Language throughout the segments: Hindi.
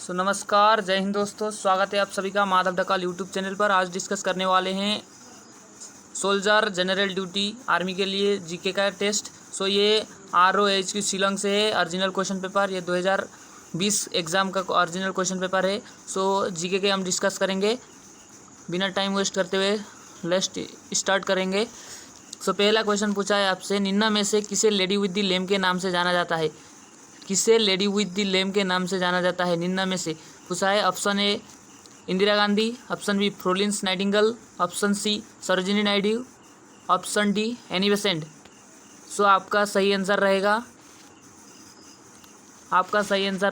नमस्कार, जय हिंद दोस्तों। स्वागत है आप सभी का माधव ढकाल यूट्यूब चैनल पर। आज डिस्कस करने वाले हैं सोल्जर जनरल ड्यूटी आर्मी के लिए जीके का टेस्ट। ये ROHQ शिलोंग से है ओरिजिनल क्वेश्चन पेपर। ये 2020 एग्ज़ाम का ओरिजिनल क्वेश्चन पेपर है। जीके के हम डिस्कस करेंगे। बिना टाइम वेस्ट करते हुए लेट्स स्टार्ट करेंगे। पहला क्वेश्चन पूछा है आपसे, निम्न में से किसे लेडी विद द लैम्प के नाम से जाना जाता है? किसे लेडी विद द लैम्प के नाम से जाना जाता है? निम्न में से पूछा है। Option A Indira Gandhi, option B Florence Nightingale, option C Sarojini Naidu, option D Annie Besant. आपका सही आंसर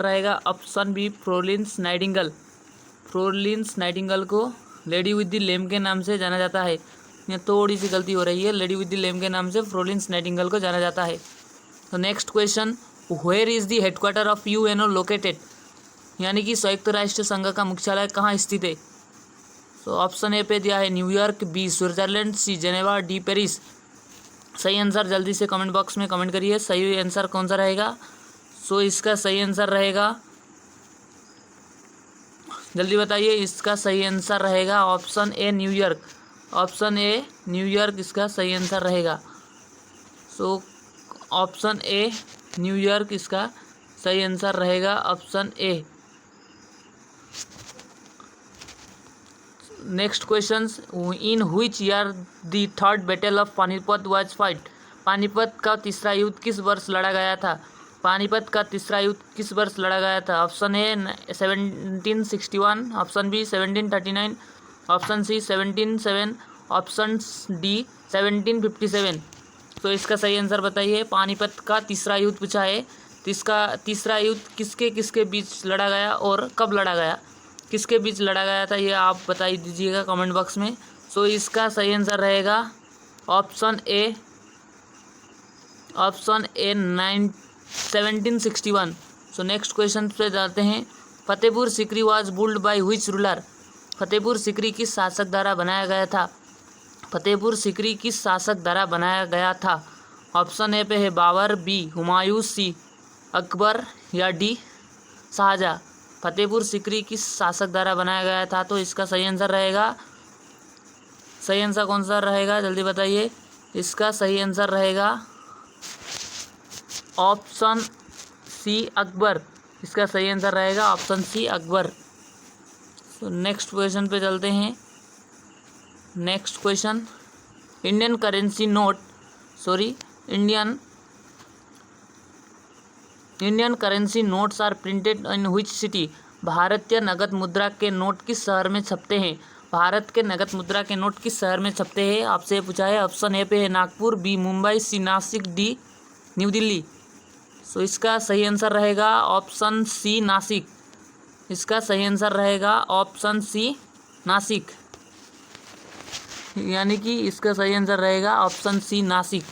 रहेगा option B Florence Nightingale. Florence Nightingale को लेडी विद द लैम्प के नाम से जाना जाता है। ये थोड़ी सी गलती हो रही है, लेडी विद द लैम्प के नाम से फ्लोरेंस नाइटिंगेल को जाना जाता है। Next question, where is the headquarter of UNO located? यानी कि संयुक्त राष्ट्र संघ का मुख्यालय कहाँ स्थित है? ऑप्शन ए पे दिया है New York, B Switzerland, C Geneva, D Paris. सही आंसर जल्दी से कमेंट बॉक्स में कमेंट करिए, सही आंसर कौन सा रहेगा। इसका सही आंसर रहेगा, जल्दी बताइए, इसका सही आंसर रहेगा option A New York. Option A New York इसका सही आंसर रहेगा। ऑप्शन ए न्यूयॉर्क इसका सही आंसर रहेगा, option A. Next question, in which year the third battle of Panipat was fight? Panipat का तीसरा युद्ध किस वर्ष लड़ा गया था? पानीपत का तीसरा युद्ध किस वर्ष लड़ा गया था? Option A 1761, option B 1739, option C 1707, option D 1757। इसका सही आंसर बताइए। पानीपत का तीसरा युद्ध पूछा है, तो इसका तीसरा युद्ध किसके किसके बीच लड़ा गया और कब लड़ा गया, किसके बीच लड़ा गया था, ये आप बता दीजिएगा कमेंट बॉक्स में। इसका सही आंसर रहेगा ऑप्शन ए 1761। नेक्स्ट क्वेश्चन पे जाते हैं। Fatehpur Sikri was built by which ruler? Fatehpur Sikri किस शासक द्वारा बनाया गया था? फतेहपुर सीकरी किस शासक द्वारा बनाया गया था? ऑप्शन ए पे है बाबर, बी हुमायूं, सी अकबर या डी शाहजहाँ। फतेहपुर सीकरी किस शासक द्वारा बनाया गया था? इसका सही आंसर रहेगा, सही आंसर कौन सा रहेगा जल्दी बताइए। इसका सही आंसर रहेगा ऑप्शन सी अकबर। इसका सही आंसर रहेगा option C Akbar. Next question पे चलते हैं। Next question, Indian currency note Indian currency notes are printed in which city? भारतीय नगद मुद्रा के नोट किस शहर में छपते हैं? भारत के नगद मुद्रा के नोट किस शहर में छपते हैं आपसे पूछा है। ऑप्शन ए पे है नागपुर, बी मुंबई, सी नासिक, डी न्यू दिल्ली। इसका सही आंसर रहेगा ऑप्शन सी नासिक। इसका सही आंसर रहेगा ऑप्शन सी नासिक, यानी कि इसका सही आंसर रहेगा option C Nashik.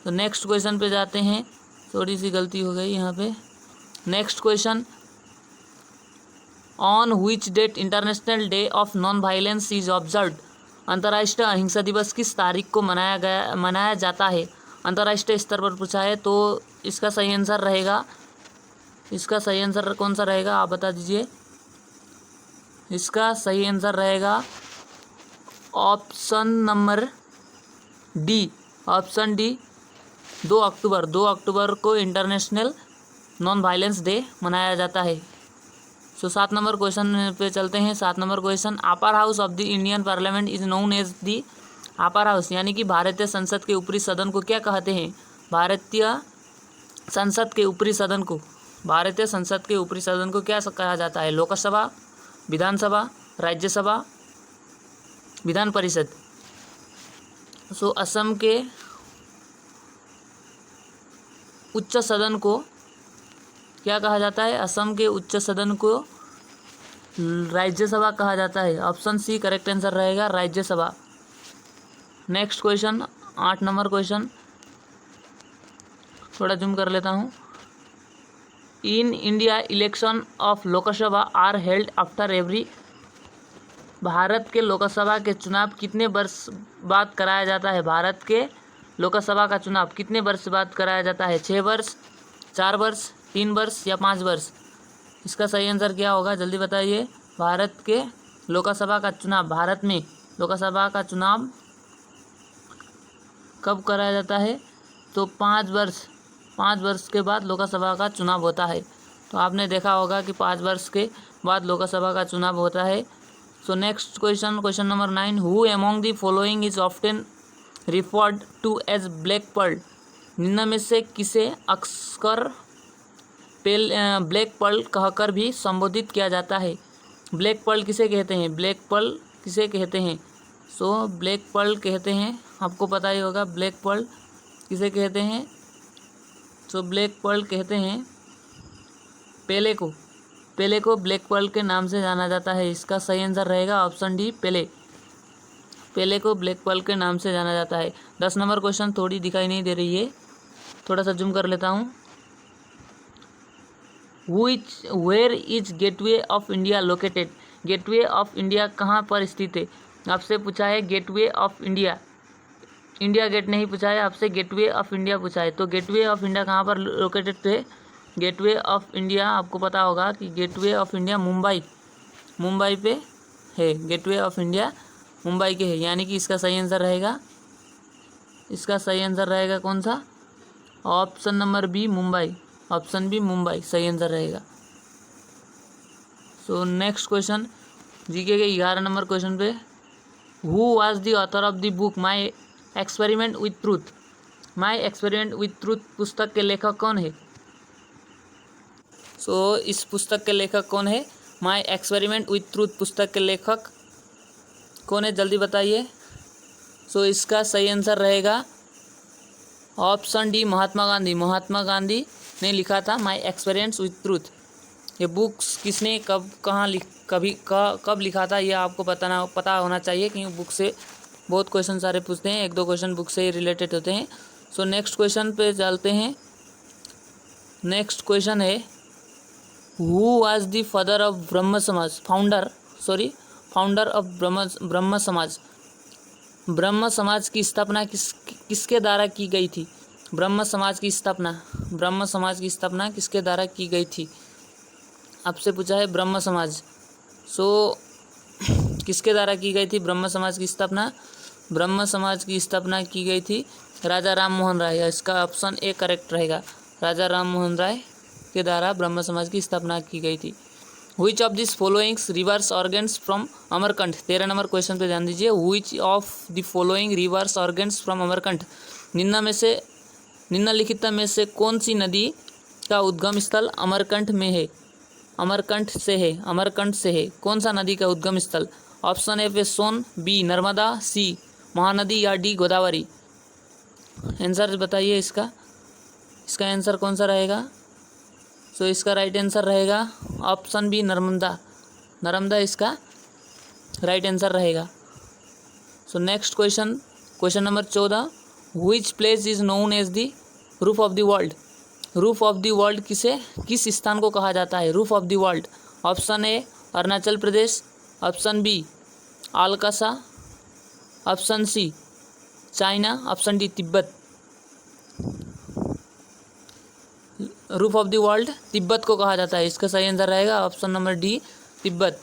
Next question पे जाते हैं, थोड़ी सी गलती हो गई यहाँ पे। Next question, on which date international day of non violence is observed? अंतर्राष्ट्रीय अहिंसा दिवस किस तारीख को मनाया जाता है? अंतर्राष्ट्रीय स्तर पर पूछा है, तो इसका सही आंसर रहेगा, इसका सही आंसर कौन सा रहेगा आप बता दीजिए। इसका सही आंसर रहेगा option number D, option D 2 अक्टूबर। 2 अक्टूबर को इंटरनेशनल नॉन वायलेंस डे मनाया जाता है। 7 नंबर क्वेश्चन पे चलते हैं। 7 number question, upper house of the Indian parliament is known as the upper house, यानी कि भारतीय संसद के ऊपरी सदन को क्या कहते हैं? भारतीय संसद के ऊपरी सदन को, भारतीय संसद के ऊपरी सदन को क्या कहा जाता है? लोकसभा, विधानसभा, राज्यसभा, विधान परिषद। असम के उच्च सदन को क्या कहा जाता है? असम के उच्च सदन को राज्यसभा कहा जाता है। ऑप्शन सी करेक्ट आंसर रहेगा, Rajya Sabha. Next question, 8 number question, थोड़ा जूम कर लेता हूँ। In India election of Lok Sabha are held after every? भारत के लोकसभा के चुनाव कितने वर्ष बाद कराया जाता है? भारत के लोकसभा का चुनाव कितने वर्ष बाद कराया जाता है? 6 वर्ष, 4 वर्ष, 3 वर्ष या 5 वर्ष? इसका सही आंसर क्या होगा जल्दी बताइए। भारत के लोकसभा का चुनाव, भारत में लोकसभा का चुनाव कब कराया जाता है? तो 5 वर्ष के बाद लोकसभा का चुनाव होता है। तो आपने देखा होगा कि 5 वर्ष के बाद लोकसभा का चुनाव होता है। So next question, question number 9, who among the following is often referred to as black pearl? निम्न में से किसे अक्सर ब्लैक पर्ल कहकर भी संबोधित किया जाता है? ब्लैक पर्ल किसे कहते हैं? ब्लैक पर्ल किसे कहते हैं? सो ब्लैक पर्ल कहते हैं, आपको पता ही होगा ब्लैक पर्ल किसे कहते हैं। सो ब्लैक पर्ल कहते हैं पेले को। पेले को ब्लैक पर्ल के नाम से जाना जाता है। इसका सही आंसर रहेगा ऑप्शन डी, पेले। पेले को ब्लैक पर्ल के नाम से जाना जाता है। 10 नंबर क्वेश्चन थोड़ी दिखाई नहीं दे रही है, थोड़ा सा जूम कर लेता हूँ। Where is Gateway of India located? Gateway of India कहाँ पर स्थित है? आपसे पूछा है Gateway of India, India Gate नहीं पूछा है, आपसे गेटवे ऑफ इंडिया पूछा है। तो गेटवे ऑफ इंडिया कहाँ पर लोकेटेड है? गेटवे ऑफ इंडिया आपको पता होगा कि गेटवे ऑफ इंडिया मुंबई पे है। गेटवे ऑफ इंडिया मुंबई के है, यानी कि इसका सही आंसर रहेगा, इसका सही आंसर रहेगा कौन सा? Option number B, Mumbai. Option B, Mumbai सही आंसर रहेगा। सो नेक्स्ट क्वेश्चन, जीके के 11 नंबर क्वेश्चन पे, who was the author of the book my experiment with truth? My experiment with truth पुस्तक के लेखक कौन है? सो इस पुस्तक के लेखक कौन है? माई एक्सपेरिमेंट विथ ट्रूथ पुस्तक के लेखक कौन है जल्दी बताइए। सो इसका सही आंसर रहेगा ऑप्शन डी, महात्मा गांधी। महात्मा गांधी ने लिखा था माई एक्सपीरियंस विथ ट्रूथ। ये बुक्स किसने कब लिखा था ये आपको पता होना चाहिए, क्योंकि बुक से बहुत क्वेश्चन सारे पूछते हैं, 1-2 क्वेश्चन बुक से ही रिलेटेड होते हैं। सो नेक्स्ट क्वेश्चन पे चलते हैं। नेक्स्ट क्वेश्चन है, who was the father of ब्रह्म समाज? फाउंडर ऑफ ब्रह्म समाज। ब्रह्म समाज की स्थापना किसके द्वारा की गई थी? ब्रह्म समाज की स्थापना किसके द्वारा की गई थी? आपसे पूछा है ब्रह्म समाज। सो किसके द्वारा की गई थी ब्रह्म समाज की स्थापना? ब्रह्म समाज की स्थापना की गई थी राजा राम मोहन राय। इसका ऑप्शन ए करेक्ट रहेगा, राजा राम मोहन राय के द्वारा ब्रह्म समाज की स्थापना की गई थी। Which of these following reverse organs from अमरकंठ? 13 number question पे ध्यान दीजिए। Which of the following reverse organs from अमरकंठ? निम्नलिखित में से कौन सी नदी का उद्गम स्थल अमरकंठ में है? अमरकंठ से है। कौन सा नदी का उद्गम स्थल? ऑप्शन ए पे सोन, बी नर्मदा, सी महानदी या डी गोदावरी। आंसर बताइए इसका इसका आंसर कौन सा रहेगा? सो इसका राइट आंसर रहेगा ऑप्शन बी, नर्मदा इसका राइट आंसर रहेगा। So next question, question number 14, which place is known as the roof of the world? Roof of the world किस स्थान को कहा जाता है? Roof of the world. Option A Arunachal Pradesh, option B अलकासा, option C China, option D Tibet. Roof of the world Tibet को कहा जाता है। इसका सही आंसर रहेगा option number D, Tibet.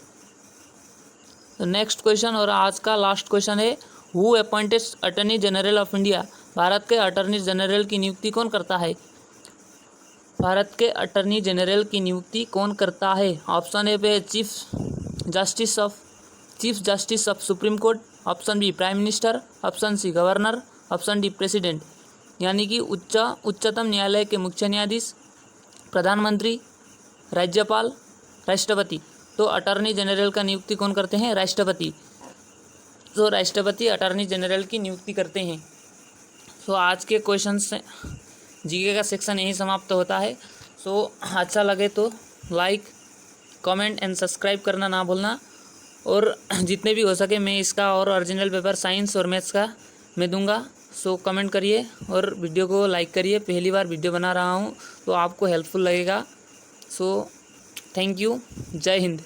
Next question और आज का लास्ट क्वेश्चन है, who appointed attorney general of India? Bharat के अटॉर्नी जनरल की नियुक्ति कौन करता है? भारत के अटॉर्नी जनरल की नियुक्ति कौन करता है? ऑप्शन ए पे chief justice of supreme court, option B prime minister, option C governor, option D president. यानी कि उच्चतम न्यायालय के मुख्य न्यायाधीश, प्रधानमंत्री, राज्यपाल, राष्ट्रपति। तो अटॉर्नी जनरल का नियुक्ति कौन करते हैं? राष्ट्रपति। तो राष्ट्रपति अटॉर्नी जनरल की नियुक्ति करते हैं। सो आज के क्वेश्चन से जीके का सेक्शन यही समाप्त होता है। सो अच्छा लगे तो लाइक, कमेंट एंड सब्सक्राइब करना ना भूलना, और जितने भी हो सके मैं इसका और ओरिजिनल पेपर साइंस और मैथ्स का मैं दूंगा। सो कमेंट करिए और वीडियो को लाइक करिए। पहली बार वीडियो बना रहा हूँ तो आपको हेल्पफुल लगेगा। सो थैंक यू, जय हिंद।